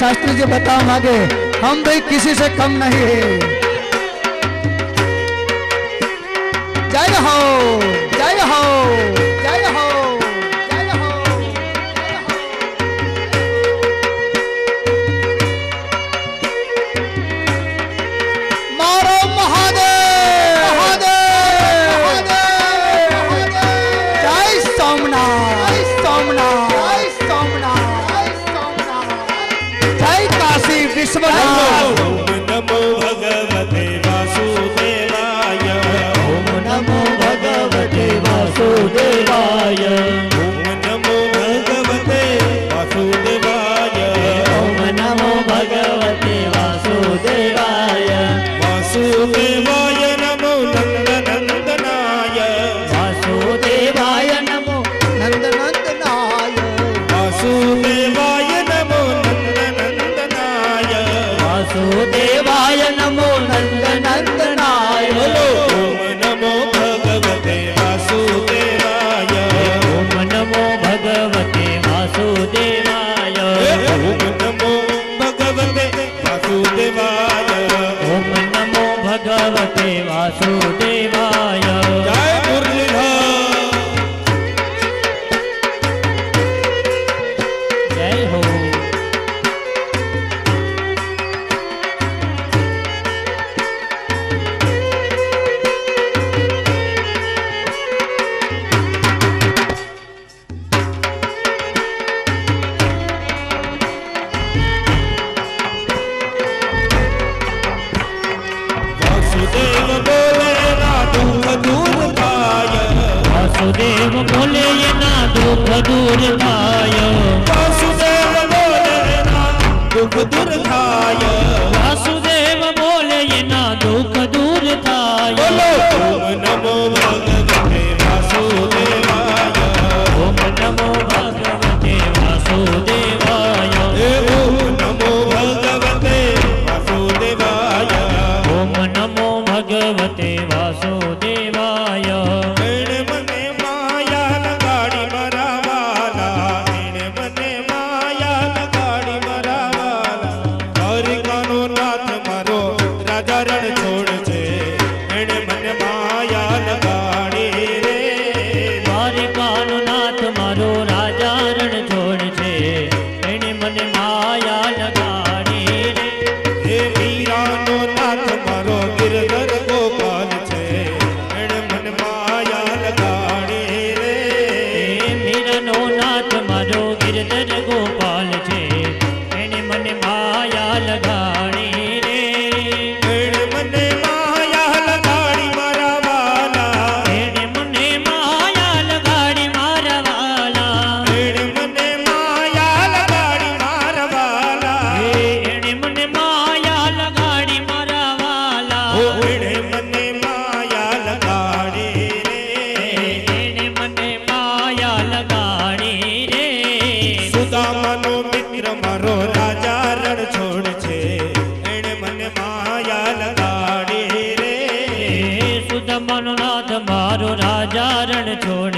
शास्त्री जी बताओ मांगे, हम भाई किसी से कम नहीं है। जय हो जय हो जय हो जय हो। मारो महादेव महादेव जय सोमनाथ जय सोमनाथ जय सोमनाथ जय सोमनाथ जय काशी विश्वनाथ। ओम नमो भगवते वासुदेवाय। ओम नमो भगवते वासुदेवाय। ओम नमो भगवते वासुदेवाय। ओम नमो भगवते वासुदेवाय। वासुदेवाय नमो नंदनंदनाय। वासुदेवाय नमो नंदनंदनाय वासुदेवाय नमो नंदनंदनाय। वासुदेवाय नमो नंदनंदनाय। ओम नमो भगवते वासुदेवाय। ओम नमो भगवते वासुदेवाय। ओम नमो भगवते वासुदेवाय। ओम नमो भगवते वासुदेवाय। जय मुरलीधर। जय हो। वासुदेव बोले ना दुख दूर थाय। वासुदेव बोले ये ना दुख दूर थाय। वासुदेव बोले ना दुख दूर थाय। वासुदेव बोले ये ना दुख दूर थाय। बोलो ओम नमो भगवते वासुदेवाय। ओम नमो भगवते वासुदेवाय। ओम नमो भगवते वासुदेवाय। ओम नमो भगवते वासुदेवाय। एणे मने माया लगाड़ी मरावाला। एणे मने माया लगाड़ी मरावाला। द्वारिकानो नाथ मारो राजा रण छोड़ छे। एणे मने माया लगाड़ी रे। દ્વારિકાનો નાથ મારો રાજા રણ છોડ છે, એણે મને માયા લગાડી રે. हे मीरानो नाथ मारो गिरधर गोपाल छे। एणे मने माया लगाड़ी रे। એ મીરાનો નાથ મારો ગિરધર ગોપાલ છે, એણે મને માયા લગાડી રે. एणे मने माया लगाड़ी मरावाला। એણે મને માયા લગાડી મારા વાલા. एणे मने माया लगाड़ी मारवाला। એણે મને માયા લગાડી મારા વાલા. ओ एणे मने माया लगाड़ी रे। એણે મને માયા લગાડી રે. सुदामानो मित्र मारो राजा रण छोड़ छे। एणे मने माया लगाड़ी रे। સુદામાનો નાથ મારો રાજા રણ છોડ